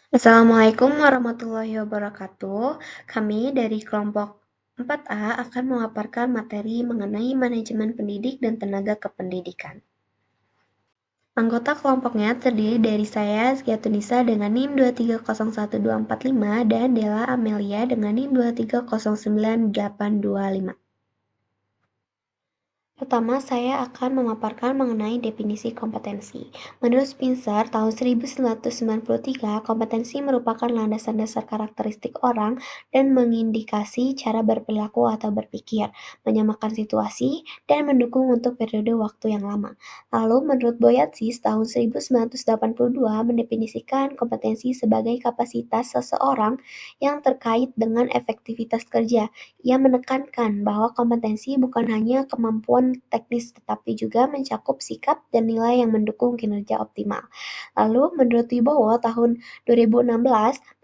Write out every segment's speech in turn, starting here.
Assalamualaikum warahmatullahi wabarakatuh. Kami dari kelompok 4A akan memaparkan materi mengenai manajemen pendidik dan tenaga kependidikan. Anggota kelompoknya terdiri dari saya, Zkiatunisa dengan NIM 2301245 dan Della Amelia dengan NIM 2309825. Pertama, saya akan memaparkan mengenai definisi kompetensi. Menurut Spencer, tahun 1993, kompetensi merupakan landasan dasar karakteristik orang dan mengindikasi cara berperilaku atau berpikir, menyamakan situasi, dan mendukung untuk periode waktu yang lama. Lalu, menurut Boyatzis, tahun 1982 mendefinisikan kompetensi sebagai kapasitas seseorang yang terkait dengan efektivitas kerja. Ia menekankan bahwa kompetensi bukan hanya kemampuan teknis tetapi juga mencakup sikap dan nilai yang mendukung kinerja optimal. Lalu, menurut Wibowo, tahun 2016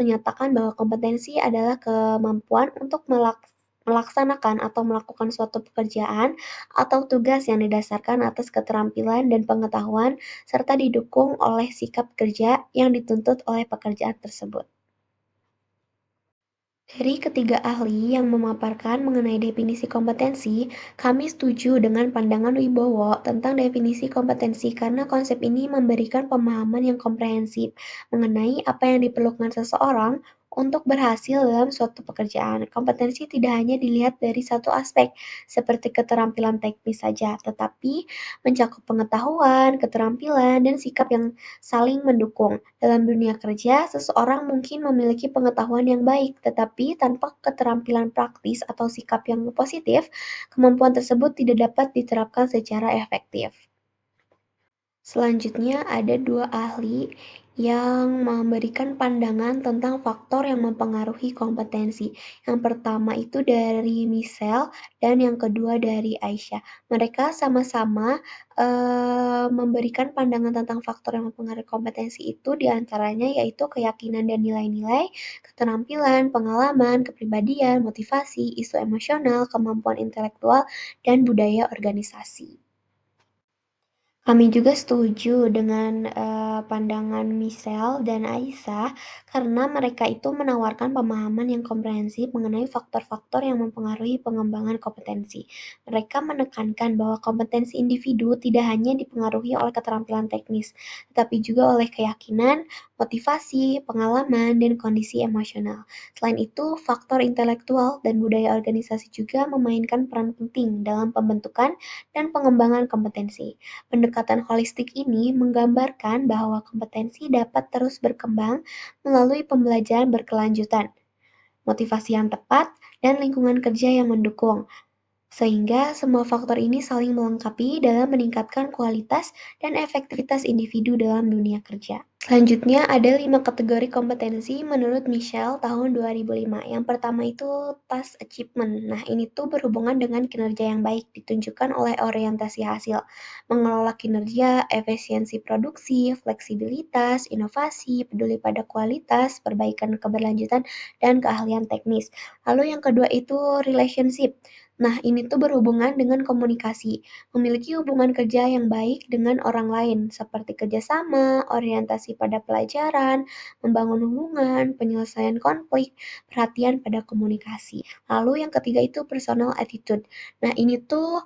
menyatakan bahwa kompetensi adalah kemampuan untuk melaksanakan atau melakukan suatu pekerjaan atau tugas yang didasarkan atas keterampilan dan pengetahuan serta didukung oleh sikap kerja yang dituntut oleh pekerjaan tersebut. Dari ketiga ahli yang memaparkan mengenai definisi kompetensi, kami setuju dengan pandangan Wibowo tentang definisi kompetensi karena konsep ini memberikan pemahaman yang komprehensif mengenai apa yang diperlukan seseorang untuk berhasil dalam suatu pekerjaan. Kompetensi tidak hanya dilihat dari satu aspek, seperti keterampilan teknis saja, tetapi mencakup pengetahuan, keterampilan, dan sikap yang saling mendukung. Dalam dunia kerja, seseorang mungkin memiliki pengetahuan yang baik, tetapi tanpa keterampilan praktis atau sikap yang positif, kemampuan tersebut tidak dapat diterapkan secara efektif. Selanjutnya, ada dua ahli yang memberikan pandangan tentang faktor yang mempengaruhi kompetensi. Yang pertama itu dari Michelle dan yang kedua dari Aisyah. Mereka sama-sama memberikan pandangan tentang faktor yang mempengaruhi kompetensi itu diantaranya yaitu keyakinan dan nilai-nilai, keterampilan, pengalaman, kepribadian, motivasi, isu emosional, kemampuan intelektual, dan budaya organisasi. Kami juga setuju dengan pandangan Michelle dan Aisyah karena mereka itu menawarkan pemahaman yang komprehensif mengenai faktor-faktor yang mempengaruhi pengembangan kompetensi. Mereka menekankan bahwa kompetensi individu tidak hanya dipengaruhi oleh keterampilan teknis, tetapi juga oleh keyakinan, motivasi, pengalaman, dan kondisi emosional. Selain itu, faktor intelektual dan budaya organisasi juga memainkan peran penting dalam pembentukan dan pengembangan kompetensi. Pendekatan holistik ini menggambarkan bahwa kompetensi dapat terus berkembang melalui pembelajaran berkelanjutan, motivasi yang tepat, dan lingkungan kerja yang mendukung, sehingga semua faktor ini saling melengkapi dalam meningkatkan kualitas dan efektivitas individu dalam dunia kerja. Selanjutnya ada 5 kategori kompetensi menurut Michelle tahun 2005. Yang pertama itu task achievement. Nah, ini tuh berhubungan dengan kinerja yang baik ditunjukkan oleh orientasi hasil, mengelola kinerja, efisiensi produksi, fleksibilitas, inovasi, peduli pada kualitas, perbaikan keberlanjutan, dan keahlian teknis. Lalu yang kedua itu relationship. Nah, ini tuh berhubungan dengan komunikasi, memiliki hubungan kerja yang baik dengan orang lain, seperti kerjasama, orientasi pada pelajaran, membangun hubungan, penyelesaian konflik, perhatian pada komunikasi. Lalu yang ketiga itu personal attitude. Nah, ini tuh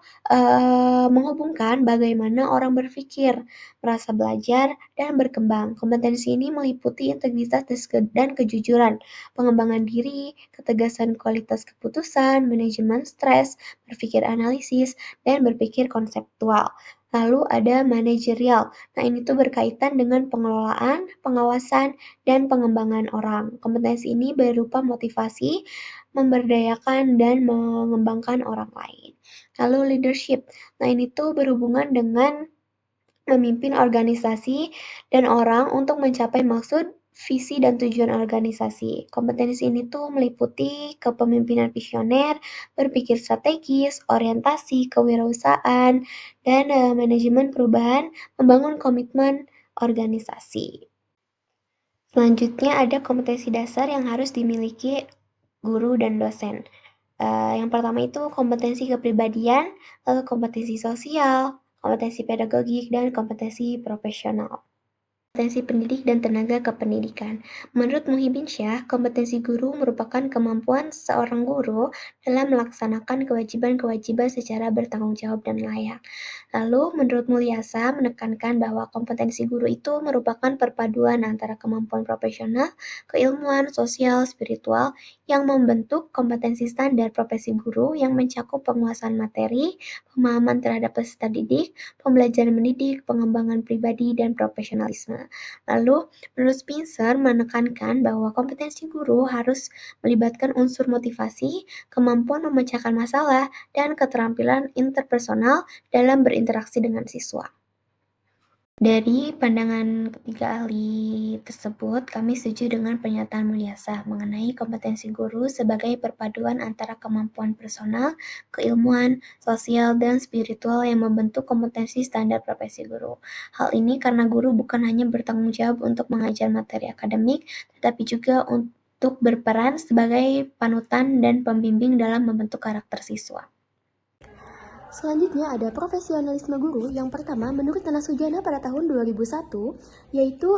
menghubungkan bagaimana orang berpikir, merasa belajar, dan berkembang. Kompetensi ini meliputi integritas dan kejujuran, pengembangan diri, ketegasan kualitas keputusan, manajemen stres, berpikir analisis, dan berpikir konseptual. Lalu ada manajerial. Nah, ini tuh berkaitan dengan pengelolaan, pengawasan, dan pengembangan orang. Kompetensi ini berupa motivasi, memberdayakan, dan mengembangkan orang lain. Lalu leadership. Nah, ini tuh berhubungan dengan memimpin organisasi dan orang untuk mencapai maksud, visi, dan tujuan organisasi. Kompetensi ini tuh meliputi kepemimpinan visioner, berpikir strategis, orientasi, kewirausahaan, dan manajemen perubahan, membangun komitmen organisasi. Selanjutnya ada kompetensi dasar yang harus dimiliki guru dan dosen. Yang pertama itu kompetensi kepribadian, lalu kompetensi sosial, kompetensi pedagogik, dan kompetensi profesional. kompetensi pendidik dan tenaga kependidikan. Menurut Muhyiddin Syah, kompetensi guru merupakan kemampuan seorang guru dalam melaksanakan kewajiban-kewajiban secara bertanggung jawab dan layak. Lalu, menurut Mulyasa, menekankan bahwa kompetensi guru itu merupakan perpaduan antara kemampuan profesional, keilmuan, sosial, spiritual, yang membentuk kompetensi standar profesi guru yang mencakup penguasaan materi, pemahaman terhadap peserta didik, pembelajaran mendidik, pengembangan pribadi, dan profesionalisme. Lalu, menurut Spencer menekankan bahwa kompetensi guru harus melibatkan unsur motivasi, kemampuan memecahkan masalah, dan keterampilan interpersonal dalam berinteraksi dengan siswa. Dari pandangan ketiga ahli tersebut, kami setuju dengan pernyataan Mulyasa mengenai kompetensi guru sebagai perpaduan antara kemampuan personal, keilmuan, sosial, dan spiritual yang membentuk kompetensi standar profesi guru. Hal ini karena guru bukan hanya bertanggung jawab untuk mengajar materi akademik, tetapi juga untuk berperan sebagai panutan dan pembimbing dalam membentuk karakter siswa. Selanjutnya ada profesionalisme guru. Yang pertama, menurut Nana Sujana pada tahun 2001, yaitu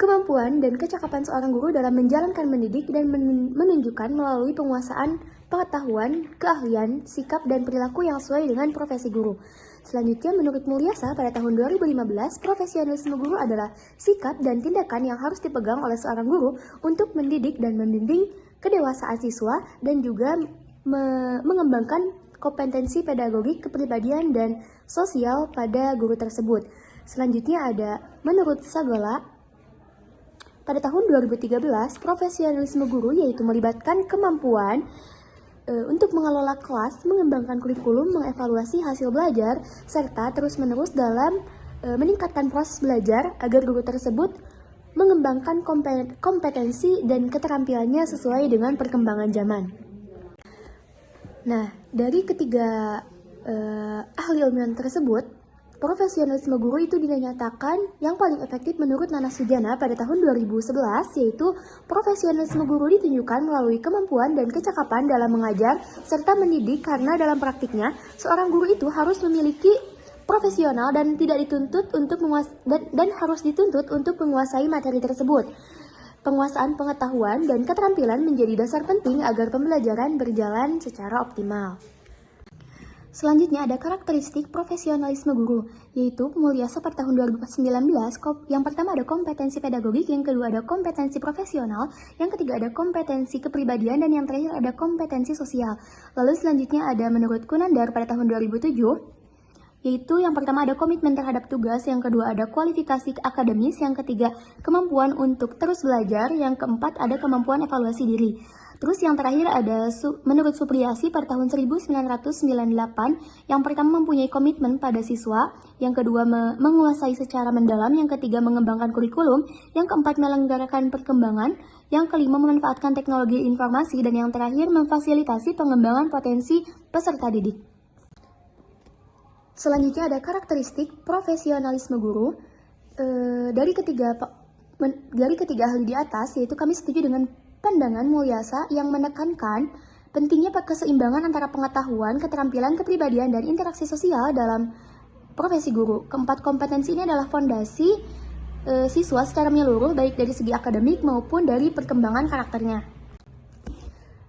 kemampuan dan kecakapan seorang guru dalam menjalankan mendidik dan menunjukkan melalui penguasaan pengetahuan, keahlian, sikap, dan perilaku yang sesuai dengan profesi guru. Selanjutnya, menurut Mulyasa pada tahun 2015, profesionalisme guru adalah sikap dan tindakan yang harus dipegang oleh seorang guru untuk mendidik dan membimbing kedewasaan siswa dan juga mengembangkan kompetensi pedagogik, kepribadian, dan sosial pada guru tersebut. Selanjutnya ada menurut Sagola pada tahun 2013, profesionalisme guru yaitu melibatkan kemampuan untuk mengelola kelas, mengembangkan kurikulum, mengevaluasi hasil belajar, serta terus-menerus dalam meningkatkan proses belajar agar guru tersebut mengembangkan kompetensi dan keterampilannya sesuai dengan perkembangan zaman. Nah, dari ketiga ahli ilmiah tersebut, profesionalisme guru itu dinyatakan yang paling efektif menurut Nana Sujana pada tahun 2011, yaitu profesionalisme guru ditunjukkan melalui kemampuan dan kecakapan dalam mengajar serta mendidik karena dalam praktiknya seorang guru itu harus memiliki profesional dan tidak dituntut untuk dan harus dituntut untuk menguasai materi tersebut. Penguasaan pengetahuan dan keterampilan menjadi dasar penting agar pembelajaran berjalan secara optimal. Selanjutnya ada karakteristik profesionalisme guru, yaitu Mulyasa pada tahun 2019. Yang pertama ada kompetensi pedagogik, yang kedua ada kompetensi profesional, yang ketiga ada kompetensi kepribadian, dan yang terakhir ada kompetensi sosial. Lalu selanjutnya ada menurut Kunandar pada tahun 2007, yaitu yang pertama ada komitmen terhadap tugas, yang kedua ada kualifikasi akademis, yang ketiga kemampuan untuk terus belajar, yang keempat ada kemampuan evaluasi diri. Terus yang terakhir ada menurut Supriyasi pada tahun 1998, yang pertama mempunyai komitmen pada siswa, yang kedua menguasai secara mendalam, yang ketiga mengembangkan kurikulum, yang keempat melenggarakan perkembangan, yang kelima memanfaatkan teknologi informasi, dan yang terakhir memfasilitasi pengembangan potensi peserta didik. Selanjutnya ada karakteristik profesionalisme guru. Dari ketiga ahli di atas, yaitu kami setuju dengan pandangan Mulyasa yang menekankan pentingnya keseimbangan antara pengetahuan, keterampilan, kepribadian, dan interaksi sosial dalam profesi guru. Keempat kompetensi ini adalah fondasi siswa secara menyeluruh, baik dari segi akademik maupun dari perkembangan karakternya.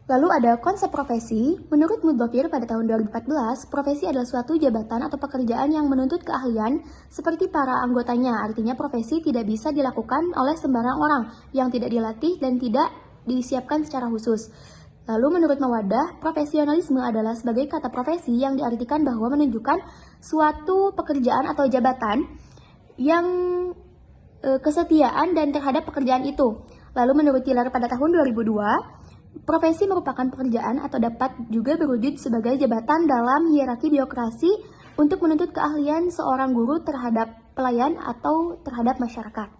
Lalu ada konsep profesi. Menurut Mudofir pada tahun 2014, profesi adalah suatu jabatan atau pekerjaan yang menuntut keahlian seperti para anggotanya. Artinya profesi tidak bisa dilakukan oleh sembarang orang yang tidak dilatih dan tidak disiapkan secara khusus. Lalu menurut Mawadah, profesionalisme adalah sebagai kata profesi yang diartikan bahwa menunjukkan suatu pekerjaan atau jabatan yang kesetiaan dan terhadap pekerjaan itu. Lalu menurut Tiller pada tahun 2002, profesi merupakan pekerjaan atau dapat juga berwujud sebagai jabatan dalam hierarki birokrasi untuk menuntut keahlian seorang guru terhadap pelayan atau terhadap masyarakat.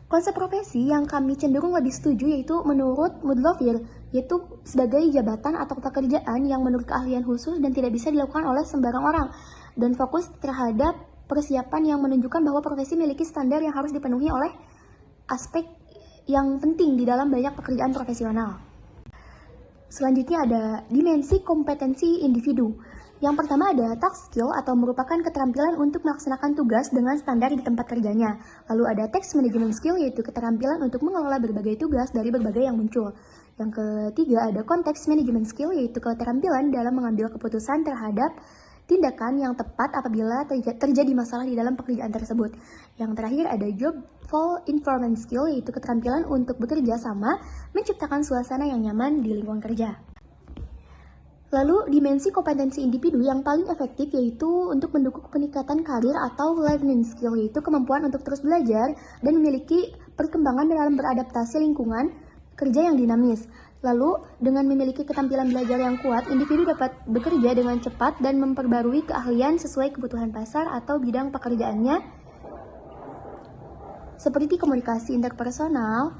Konsep profesi yang kami cenderung lebih setuju yaitu menurut Mudlofir, yaitu sebagai jabatan atau pekerjaan yang menurut keahlian khusus dan tidak bisa dilakukan oleh sembarang orang, dan fokus terhadap persiapan yang menunjukkan bahwa profesi memiliki standar yang harus dipenuhi oleh aspek yang penting di dalam banyak pekerjaan profesional. Selanjutnya ada dimensi kompetensi individu, Yang pertama ada task skill atau merupakan keterampilan untuk melaksanakan tugas dengan standar di tempat kerjanya. Lalu ada text management skill, yaitu keterampilan untuk mengelola berbagai tugas dari berbagai yang muncul. Yang ketiga ada context management skill, yaitu keterampilan dalam mengambil keputusan terhadap tindakan yang tepat apabila terjadi masalah di dalam pekerjaan tersebut. Yang terakhir ada job full environment skill, yaitu keterampilan untuk bekerja sama menciptakan suasana yang nyaman di lingkungan kerja. Lalu, dimensi kompetensi individu yang paling efektif yaitu untuk mendukung peningkatan karir atau learning skill, yaitu kemampuan untuk terus belajar dan memiliki perkembangan dalam beradaptasi lingkungan kerja yang dinamis. Lalu, dengan memiliki keterampilan belajar yang kuat, individu dapat bekerja dengan cepat dan memperbarui keahlian sesuai kebutuhan pasar atau bidang pekerjaannya, seperti komunikasi interpersonal,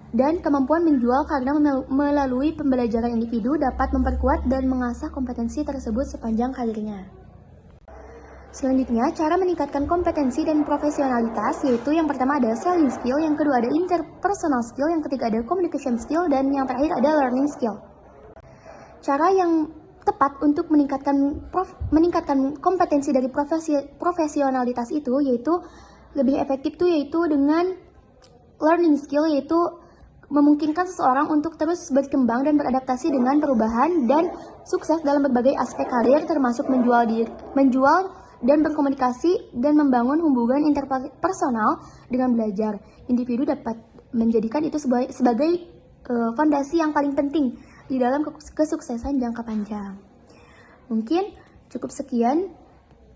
dan kemampuan menjual karena melalui pembelajaran individu dapat memperkuat dan mengasah kompetensi tersebut sepanjang karirnya. Selanjutnya, cara meningkatkan kompetensi dan profesionalitas, yaitu yang pertama ada selling skill, yang kedua ada interpersonal skill, yang ketiga ada communication skill, dan yang terakhir ada learning skill. Cara yang tepat untuk meningkatkan kompetensi dari profesionalitas itu, yaitu lebih efektif yaitu dengan learning skill, yaitu memungkinkan seseorang untuk terus berkembang dan beradaptasi dengan perubahan dan sukses dalam berbagai aspek karir, termasuk menjual dan berkomunikasi dan membangun hubungan interpersonal dengan belajar. Individu dapat menjadikan itu sebagai fondasi yang paling penting di dalam kesuksesan jangka panjang. Mungkin cukup sekian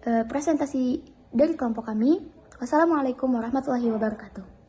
presentasi dari kelompok kami. Wassalamualaikum warahmatullahi wabarakatuh.